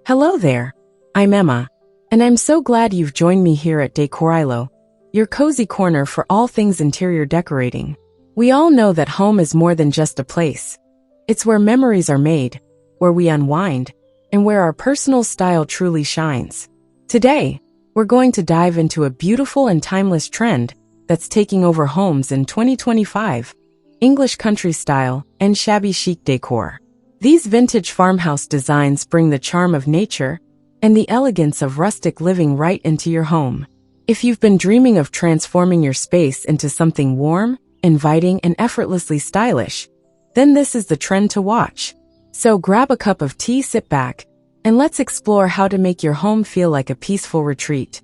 Hello there. I'm Emma, and I'm so glad you've joined me here at Decorilo, your cozy corner for all things interior decorating. We all know that home is more than just a place. It's where memories are made, where we unwind, and where our personal style truly shines. Today, we're going to dive into a beautiful and timeless trend that's taking over homes in 2025, English country style and shabby chic decor. These vintage farmhouse designs bring the charm of nature and the elegance of rustic living right into your home. If you've been dreaming of transforming your space into something warm, inviting, and effortlessly stylish, then this is the trend to watch. So grab a cup of tea, sit back, and let's explore how to make your home feel like a peaceful retreat.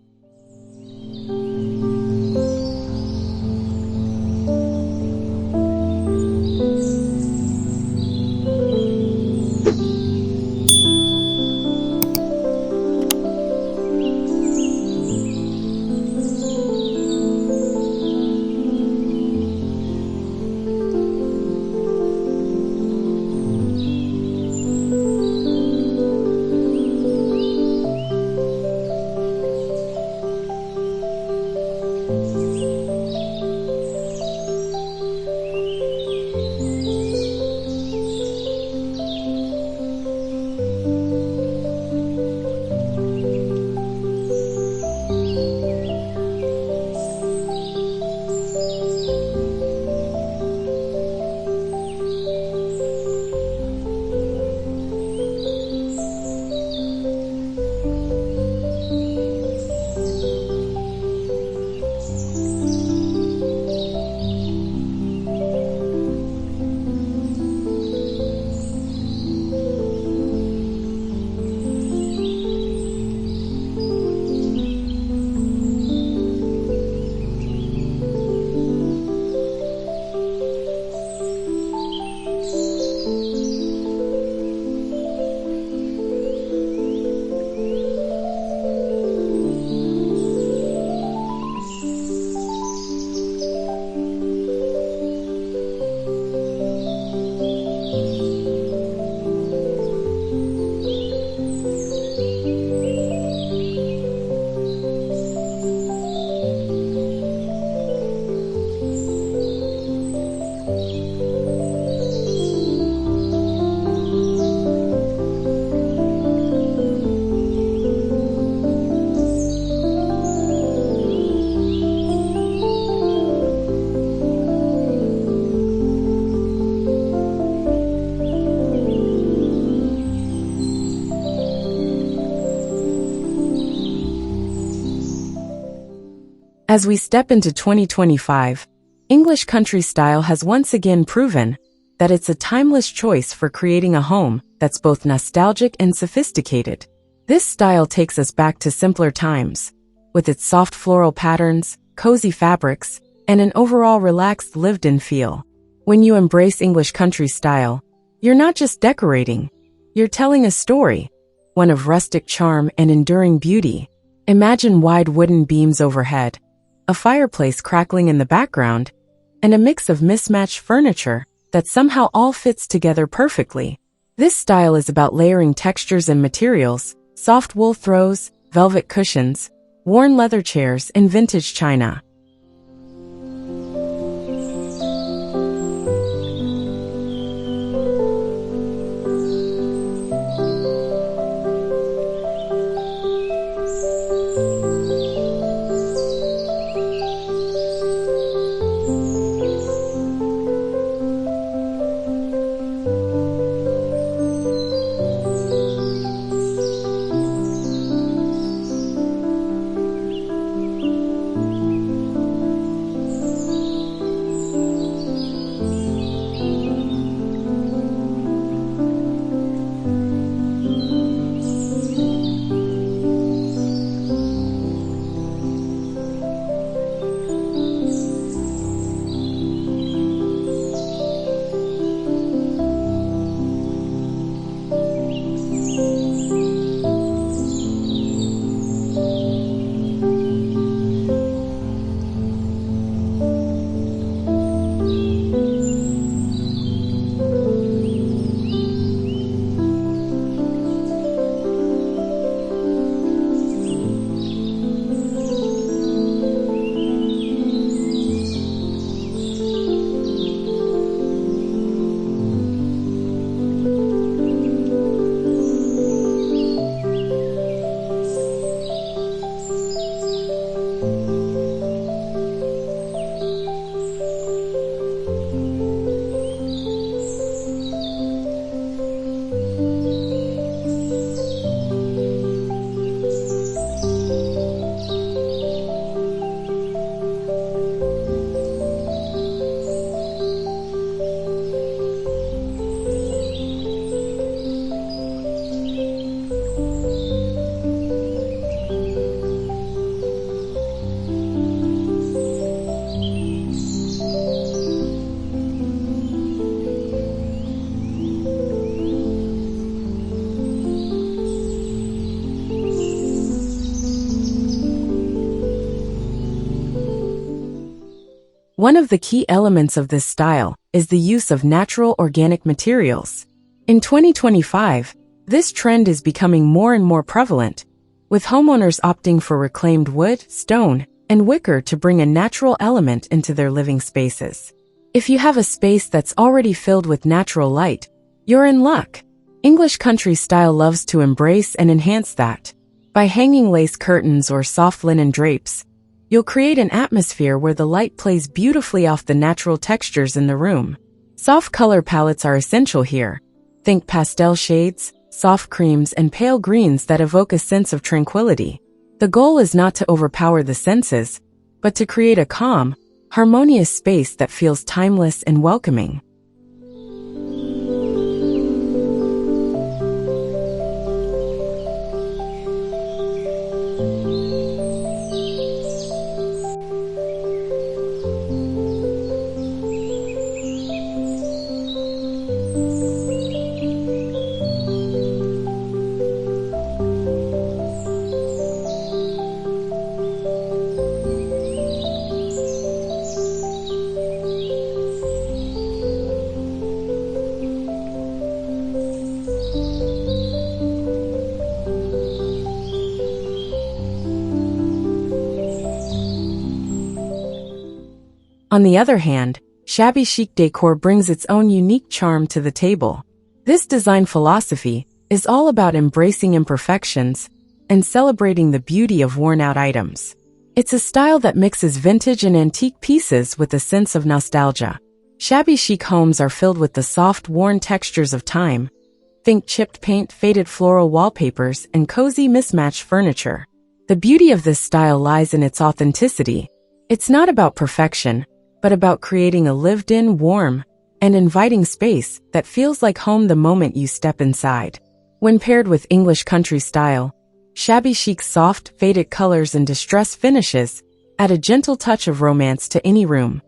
As we step into 2025, English country style has once again proven that it's a timeless choice for creating a home that's both nostalgic and sophisticated. This style takes us back to simpler times, with its soft floral patterns, cozy fabrics, and an overall relaxed lived-in feel. When you embrace English country style, you're not just decorating, you're telling a story, one of rustic charm and enduring beauty. Imagine wide wooden beams overhead, a fireplace crackling in the background, and a mix of mismatched furniture that somehow all fits together perfectly. This style is about layering textures and materials, soft wool throws, velvet cushions, worn leather chairs, and vintage china. One of the key elements of this style is the use of natural organic materials. In 2025, this trend is becoming more and more prevalent, with homeowners opting for reclaimed wood, stone, and wicker to bring a natural element into their living spaces. If you have a space that's already filled with natural light, you're in luck. English country style loves to embrace and enhance that. By hanging lace curtains or soft linen drapes, you'll create an atmosphere where the light plays beautifully off the natural textures in the room. Soft color palettes are essential here. Think pastel shades, soft creams, and pale greens that evoke a sense of tranquility. The goal is not to overpower the senses, but to create a calm, harmonious space that feels timeless and welcoming. On the other hand, Shabby Chic decor brings its own unique charm to the table. This design philosophy is all about embracing imperfections and celebrating the beauty of worn-out items. It's a style that mixes vintage and antique pieces with a sense of nostalgia. Shabby chic homes are filled with the soft, worn textures of time. Think chipped paint, faded floral wallpapers, and cozy mismatched furniture. The beauty of this style lies in its authenticity. It's not about perfection, but about creating a lived-in, warm, and inviting space that feels like home the moment you step inside. When paired with English country style, Shabby Chic's soft, faded colors and distressed finishes add a gentle touch of romance to any room.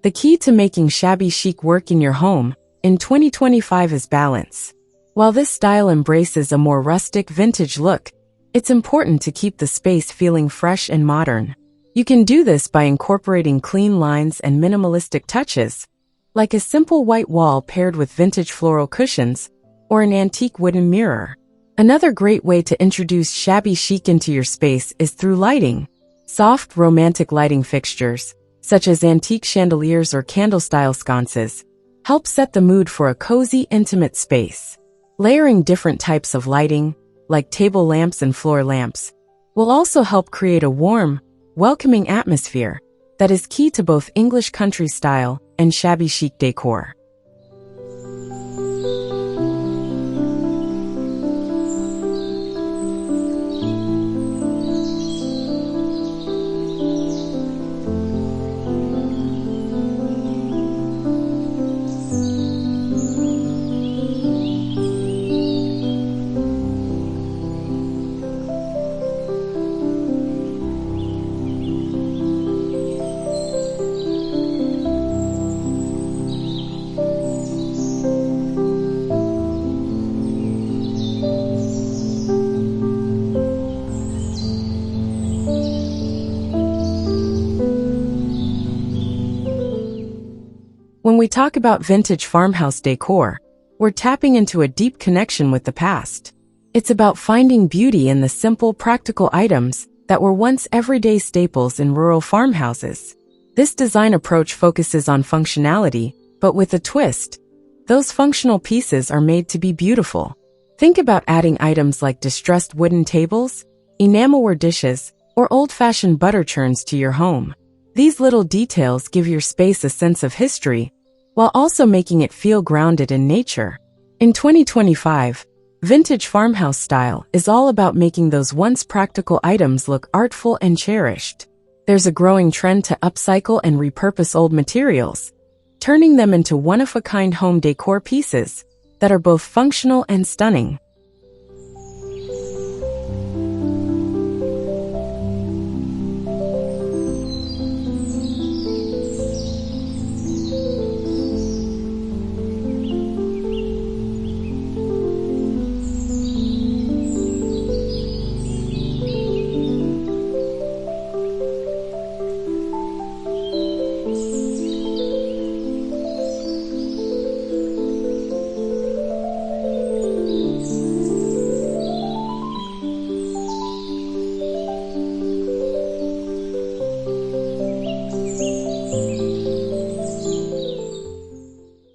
The key to making shabby chic work in your home in 2025 is balance. While this style embraces a more rustic, vintage look, it's important to keep the space feeling fresh and modern. You can do this by incorporating clean lines and minimalistic touches, like a simple white wall paired with vintage floral cushions or an antique wooden mirror. Another great way to introduce shabby chic into your space is through lighting. Soft, romantic lighting fixtures, such as antique chandeliers or candle-style sconces, help set the mood for a cozy, intimate space. Layering different types of lighting, like table lamps and floor lamps, will also help create a warm, welcoming atmosphere that is key to both English country style and shabby chic decor. When we talk about vintage farmhouse decor, we're tapping into a deep connection with the past. It's about finding beauty in the simple, practical items that were once everyday staples in rural farmhouses. This design approach focuses on functionality, but with a twist. Those functional pieces are made to be beautiful. Think about adding items like distressed wooden tables, enamelware dishes, or old-fashioned butter churns to your home. These little details give your space a sense of history, while also making it feel grounded in nature. In 2025, vintage farmhouse style is all about making those once practical items look artful and cherished. There's a growing trend to upcycle and repurpose old materials, turning them into one-of-a-kind home decor pieces that are both functional and stunning.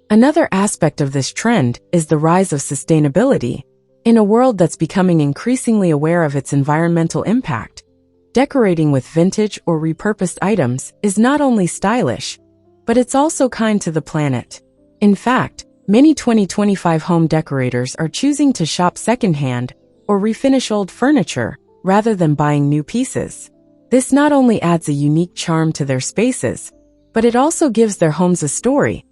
Another aspect of this trend is the rise of sustainability. In a world that's becoming increasingly aware of its environmental impact, decorating with vintage or repurposed items is not only stylish, but it's also kind to the planet. In fact, many 2025 home decorators are choosing to shop secondhand or refinish old furniture rather than buying new pieces. This not only adds a unique charm to their spaces, but it also gives their homes a story.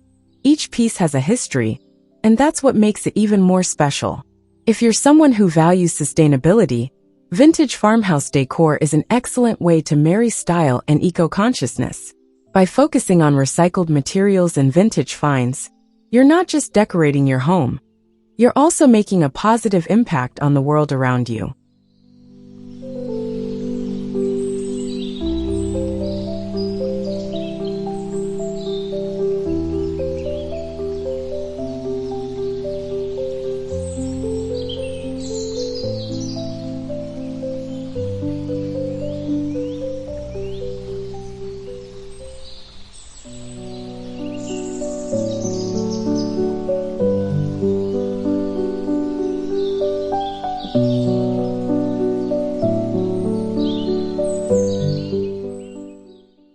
Each piece has a history, and that's what makes it even more special. If you're someone who values sustainability, vintage farmhouse decor is an excellent way to marry style and eco-consciousness. By focusing on recycled materials and vintage finds, you're not just decorating your home, you're also making a positive impact on the world around you.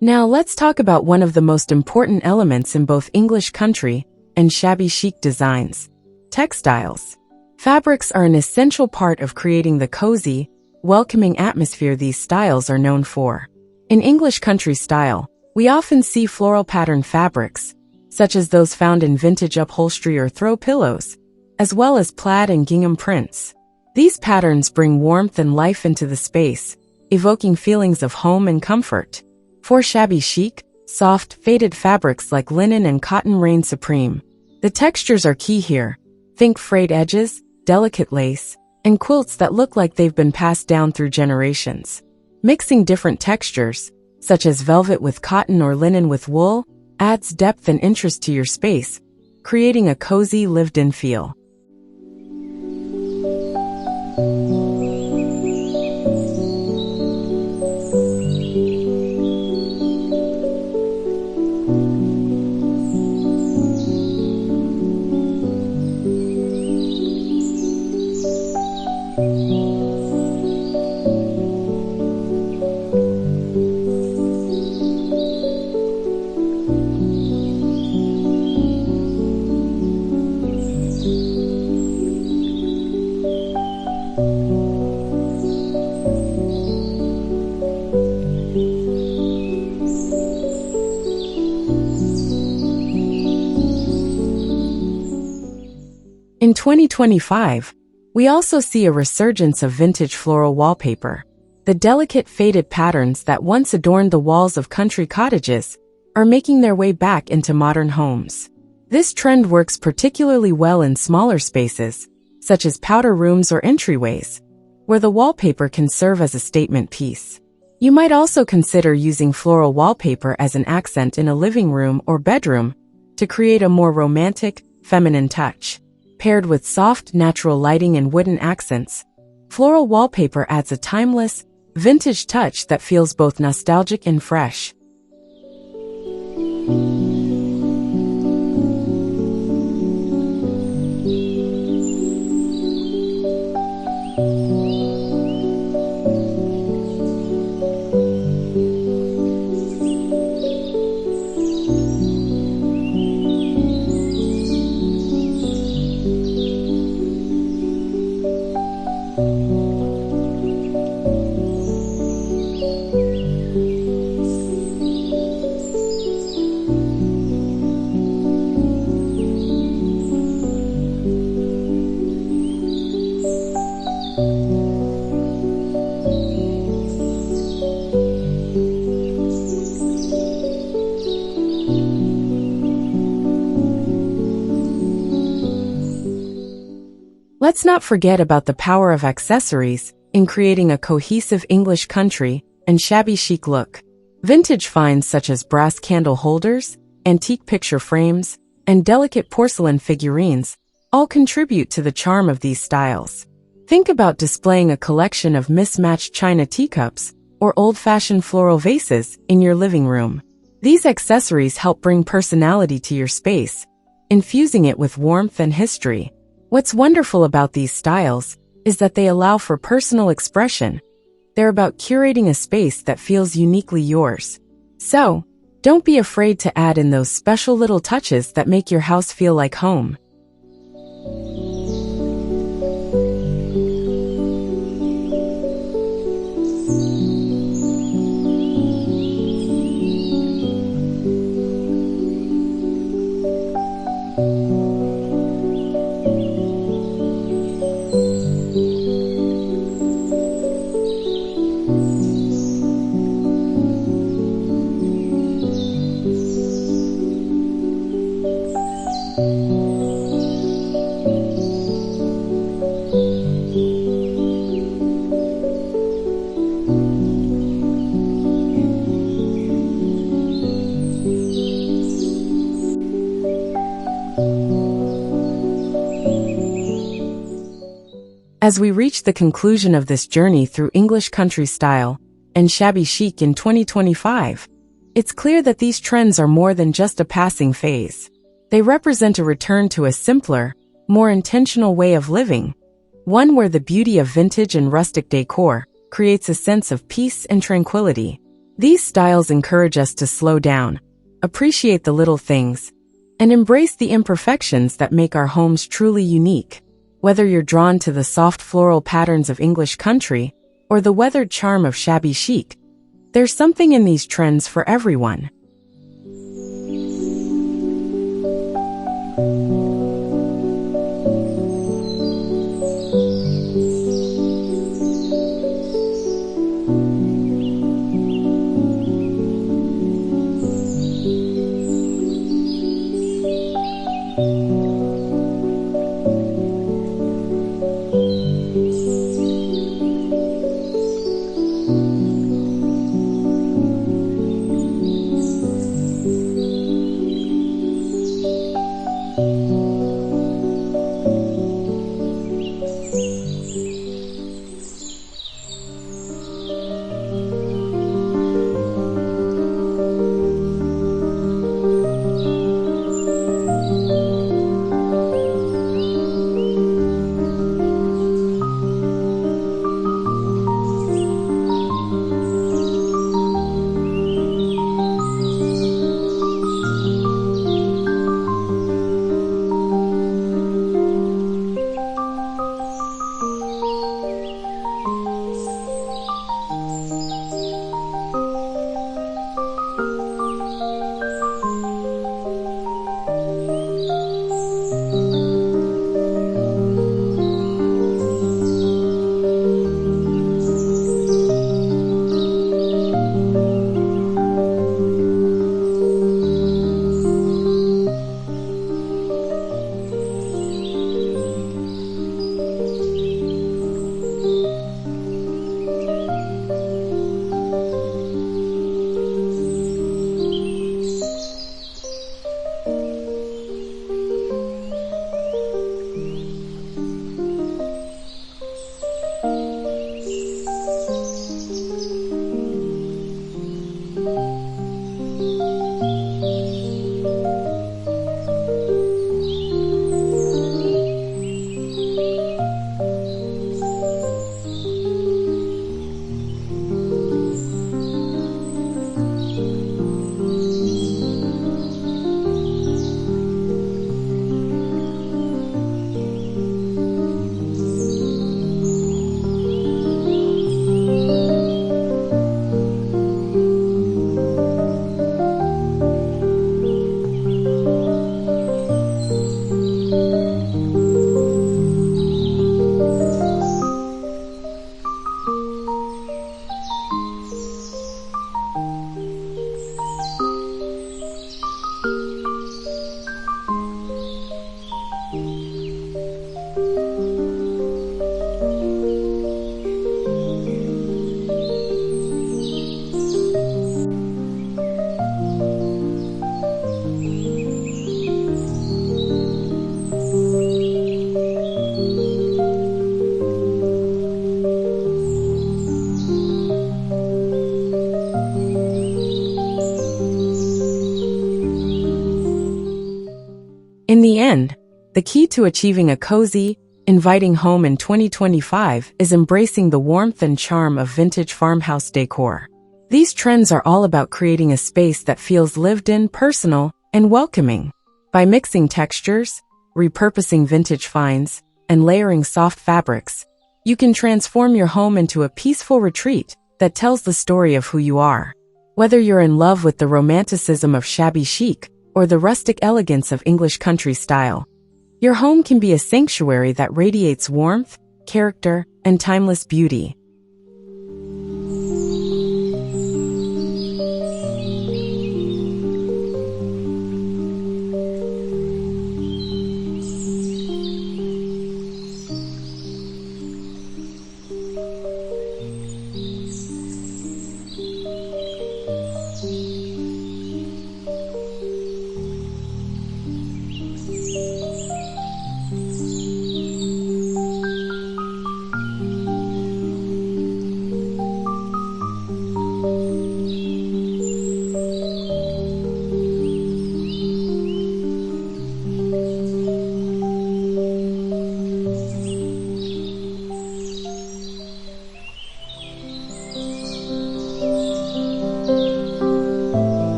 Now let's talk about one of the most important elements in both English country and shabby chic designs: textiles. Fabrics are an essential part of creating the cozy, welcoming atmosphere these styles are known for. In English country style, we often see floral pattern fabrics, such as those found in vintage upholstery or throw pillows, as well as plaid and gingham prints. These patterns bring warmth and life into the space, evoking feelings of home and comfort. For shabby chic, soft, faded fabrics like linen and cotton reign supreme. The textures are key here. Think frayed edges, delicate lace, and quilts that look like they've been passed down through generations. Mixing different textures, such as velvet with cotton or linen with wool, adds depth and interest to your space, creating a cozy, lived-in feel. In 2025, we also see a resurgence of vintage floral wallpaper. The delicate faded patterns that once adorned the walls of country cottages are making their way back into modern homes. This trend works particularly well in smaller spaces, such as powder rooms or entryways, where the wallpaper can serve as a statement piece. You might also consider using floral wallpaper as an accent in a living room or bedroom to create a more romantic, feminine touch. Paired with soft, natural lighting and wooden accents, floral wallpaper adds a timeless, vintage touch that feels both nostalgic and fresh. Let's not forget about the power of accessories in creating a cohesive English country and shabby chic look. Vintage finds such as brass candle holders, antique picture frames, and delicate porcelain figurines all contribute to the charm of these styles. Think about displaying a collection of mismatched china teacups or old-fashioned floral vases in your living room. These accessories help bring personality to your space, infusing it with warmth and history. What's wonderful about these styles is that they allow for personal expression. They're about curating a space that feels uniquely yours. So, don't be afraid to add in those special little touches that make your house feel like home. As we reach the conclusion of this journey through English country style and shabby chic in 2025, it's clear that these trends are more than just a passing phase. They represent a return to a simpler, more intentional way of living, one where the beauty of vintage and rustic decor creates a sense of peace and tranquility. These styles encourage us to slow down, appreciate the little things, and embrace the imperfections that make our homes truly unique. Whether you're drawn to the soft floral patterns of English country or the weathered charm of shabby chic, there's something in these trends for everyone. In the end, the key to achieving a cozy, inviting home in 2025 is embracing the warmth and charm of vintage farmhouse decor. These trends are all about creating a space that feels lived in, personal, and welcoming. By mixing textures, repurposing vintage finds, and layering soft fabrics, you can transform your home into a peaceful retreat that tells the story of who you are. Whether you're in love with the romanticism of shabby chic or the rustic elegance of English country style, your home can be a sanctuary that radiates warmth, character, and timeless beauty.